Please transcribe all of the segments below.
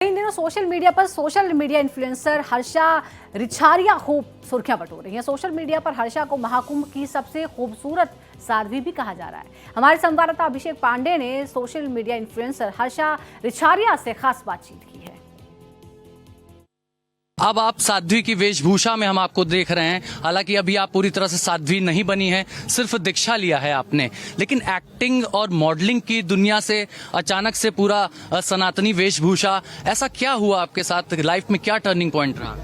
इन दिनों social media influencer Harsha Richharia खूब सुर्खियां बटोर रही हैं। सोशल मीडिया पर हर्षा को महाकुंभ की सबसे खूबसूरत साध्वी भी कहा जा रहा है। हमारे संवाददाता अभिषेक पांडे ने social media influencer Harsha Richharia से खास बातचीत की है। अब आप साध्वी की वेशभूषा में हम आपको देख रहे हैं। हालांकि अभी आप पूरी तरह से साध्वी नहीं बनी है, सिर्फ दीक्षा लिया है आपने, लेकिन एक्टिंग और मॉडलिंग की दुनिया से अचानक से पूरा सनातनी वेशभूषा, ऐसा क्या हुआ आपके साथ? लाइफ में क्या टर्निंग पॉइंट रहा?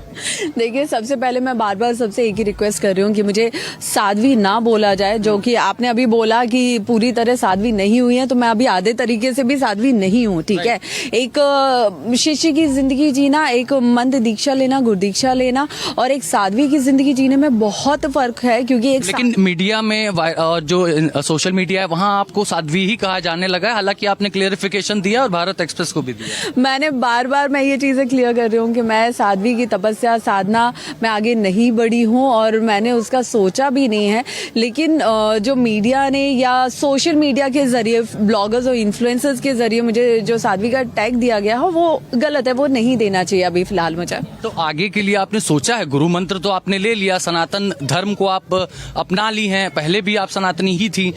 देखिए, सबसे पहले मैं बार बार सबसे एक ही रिक्वेस्ट कर रही हूँ कि मुझे साध्वी ना बोला जाए। जो कि आपने अभी बोला कि पूरी तरह साध्वी नहीं हुई है, तो मैं अभी आधे तरीके से भी साध्वी नहीं हूँ। ठीक है, एक शिष्य की जिंदगी जीना, एक मंद दीक्षा लेना, गुरुदीक्षा लेना और एक साध्वी की जिंदगी जीने में बहुत फर्क है। क्योंकि एक लेकिन मीडिया में और जो सोशल मीडिया है वहाँ आपको साध्वी ही कहा जाने लगा है। हालांकि आपने क्लियरिफिकेशन दिया और भारत एक्सप्रेस को भी दिया। मैंने बार बार मैं ये चीजें क्लियर कर रही हूँ कि मैं साध्वी की तपस्या साधना में आगे नहीं बढ़ी हूँ और मैंने उसका सोचा भी नहीं है। लेकिन जो मीडिया ने या सोशल मीडिया के जरिए, ब्लॉगर्स और इन्फ्लुएंसर्स के जरिए मुझे जो साध्वी का टैग दिया गया है वो गलत है, वो नहीं देना चाहिए अभी फिलहाल मुझे। तो आगे के लिए आपने सोचा है? गुरु मंत्र तो आपने ले लिया, सनातन धर्म को आप अपना ली हैं, पहले भी आप सनातनी ही थी,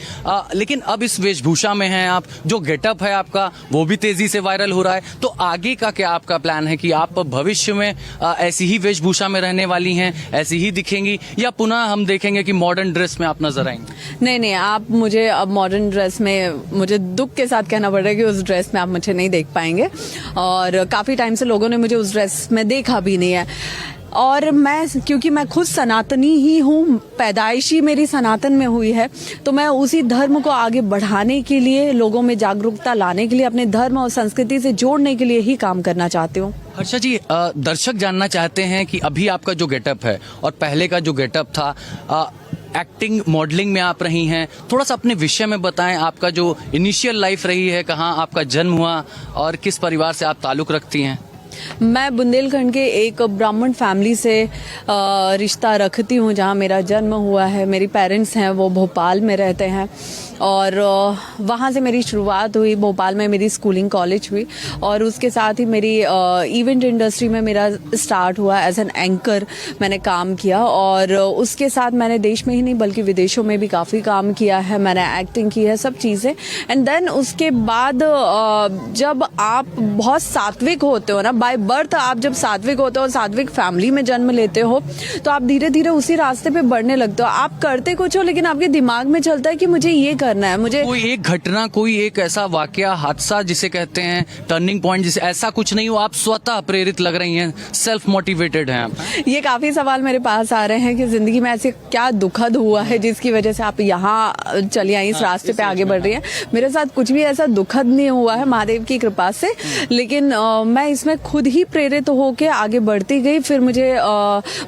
लेकिन अब इस वेशभूषा में हैं आप, जो गेटअप है आपका वो भी तेजी से वायरल हो रहा है। तो आगे का क्या आपका प्लान है कि आप भविष्य में ऐसी ही वेशभूषा में रहने वाली हैं, ऐसी ही दिखेंगी, या पुनः हम देखेंगे कि मॉडर्न ड्रेस में आप नजर आएंगे? नहीं, आप मुझे अब मॉडर्न ड्रेस में, मुझे दुख के साथ कहना पड़ रहा है कि उस ड्रेस में आप मुझे नहीं देख पाएंगे और काफी टाइम से लोगों ने मुझे उस ड्रेस में देखा भी नहीं है। और क्योंकि मैं खुद सनातनी ही हूँ, पैदाइशी मेरी सनातन में हुई है, तो मैं उसी धर्म को आगे बढ़ाने के लिए, लोगों में जागरूकता लाने के लिए, अपने धर्म और संस्कृति से जोड़ने के लिए ही काम करना चाहती हूँ। हर्षा जी, दर्शक जानना चाहते हैं कि अभी आपका जो गेटअप है और पहले का जो गेटअप था, एक्टिंग मॉडलिंग में आप रही हैं, थोड़ा सा अपने विषय में बताएं। आपका जो इनिशियल लाइफ रही है, कहाँ आपका जन्म हुआ और किस परिवार से आप ताल्लुक रखती हैं? मैं बुंदेलखंड के एक ब्राह्मण फैमिली से रिश्ता रखती हूँ, जहाँ मेरा जन्म हुआ है। मेरी पेरेंट्स हैं वो भोपाल में रहते हैं और वहाँ से मेरी शुरुआत हुई। भोपाल में मेरी स्कूलिंग कॉलेज हुई और उसके साथ ही मेरी इवेंट इंडस्ट्री में मेरा स्टार्ट हुआ। एज एन एंकर मैंने काम किया और उसके साथ मैंने देश में ही नहीं बल्कि विदेशों में भी काफ़ी काम किया है। मैंने एक्टिंग की है, सब चीज़ें। एंड देन उसके बाद जब आप बहुत सात्विक होते हो ना, बाय बर्थ आप जब सात्विक होते हो, सात्विक फैमिली में जन्म लेते हो, तो आप धीरे धीरे उसी रास्ते पे बढ़ने लगते हो। आप करते कुछ हो लेकिन आपके दिमाग में चलता है कि मुझे ये करना है। मुझे कोई एक घटना, कोई एक ऐसा वाकया, हादसा जिसे कहते हैं टर्निंग पॉइंट, जिसे ऐसा कुछ नहीं हो, आप स्वतः प्रेरित लग रही हैं, सेल्फ मोटिवेटेड हैं आप? ये काफी सवाल मेरे पास आ रहे हैं कि जिंदगी में ऐसे क्या दुखद हुआ है जिसकी वजह से आप यहाँ चली आई, इस रास्ते पे आगे बढ़ रही है। मेरे साथ कुछ भी ऐसा दुखद नहीं हुआ है महादेव की कृपा से, लेकिन मैं इसमें खुद ही प्रेरित होके आगे बढ़ती गई। फिर मुझे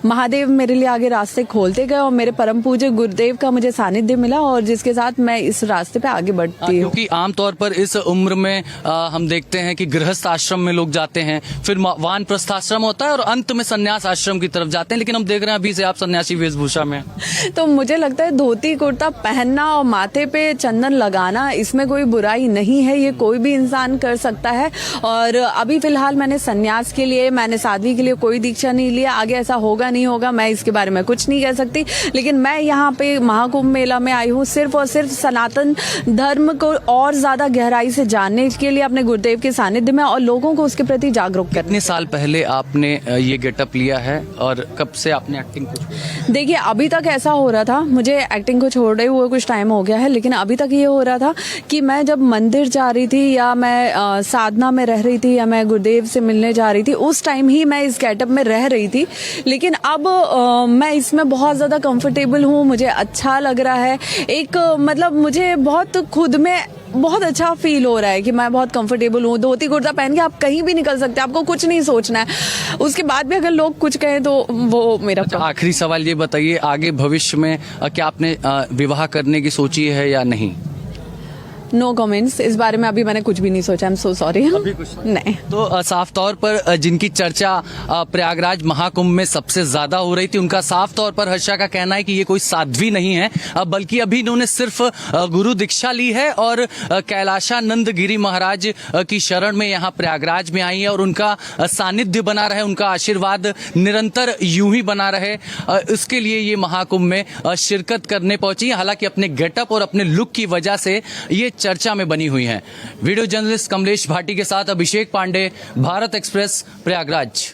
महादेव मेरे लिए आगे रास्ते खोलते गए और मेरे परम पूज्य गुरुदेव का मुझे सानिध्य मिला और जिसके साथ मैं इस रास्ते पे आगे बढ़ती हूँ। क्योंकि आमतौर पर इस उम्र में हम देखते हैं कि गृहस्थ आश्रम में लोग जाते हैं, फिर वानप्रस्थ आश्रम होता है और अंत में संन्यास आश्रम की तरफ जाते हैं, लेकिन हम देख रहे हैं अभी से आप सन्यासी वेशभूषा में। तो मुझे लगता है धोती कुर्ता पहनना और माथे पे चंदन लगाना, इसमें कोई बुराई नहीं है, ये कोई भी इंसान कर सकता है। और अभी फिलहाल मैंने सन्यास के लिए, मैंने साध्वी के लिए कोई दीक्षा नहीं लिया। आगे ऐसा होगा नहीं होगा मैं इसके बारे में कुछ नहीं कह सकती, लेकिन मैं यहाँ पे महाकुंभ मेला में आई हूँ सिर्फ और सिर्फ सनातन धर्म को और ज्यादा गहराई से जानने के लिए, अपने गुरुदेव के सानिध्य में, और लोगों को उसके प्रति जागरूक करने। कितने साल पहले आपने ये गेटअप लिया है और कब से आपने एक्टिंग को? देखिए, अभी तक ऐसा हो रहा था, मुझे एक्टिंग को छोड़े हुए कुछ टाइम हो गया है, लेकिन अभी तक ये हो रहा था कि मैं जब मंदिर जा रही थी या मैं साधना में रह रही थी या मैं गुरुदेव से मिलने जा रही थी, उस टाइम ही मैं इस गेटअप में रह रही थी। लेकिन अब मैं इसमें बहुत ज्यादा कंफर्टेबल हूँ, मुझे अच्छा लग रहा है। एक मतलब मुझे बहुत खुद में बहुत अच्छा फील हो रहा है कि मैं बहुत कंफर्टेबल हूँ। धोती कुर्ता पहन के आप कहीं भी निकल सकते हैं, आपको कुछ नहीं सोचना है। उसके बाद भी अगर लोग कुछ कहें तो वो मेरा आखिरी सवाल ये बताइए, आगे भविष्य में क्या आपने विवाह करने की सोची है या नहीं? नो कमेंट्स, इस बारे में अभी मैंने कुछ भी नहीं सोचा। I am so sorry. अभी कुछ नहीं। तो साफ तौर पर जिनकी चर्चा प्रयागराज महाकुंभ में सबसे ज्यादा हो रही थी, उनका साफ तौर पर हर्षा का कहना है कि ये कोई साध्वी नहीं है, बल्कि अभी इन्होंने सिर्फ गुरु दीक्षा ली है और कैलाशानंद गिरी महाराज की शरण में यहाँ प्रयागराज में आई है और उनका सानिध्य बना रहे, उनका आशीर्वाद निरंतर यूं ही बना रहे, इसके लिए ये महाकुंभ में शिरकत करने पहुंची। हालांकि अपने गेटअप और अपने लुक की वजह से ये चर्चा में बनी हुई हैं। वीडियो जर्नलिस्ट कमलेश भाटी के साथ अभिषेक पांडे, भारत एक्सप्रेस, प्रयागराज।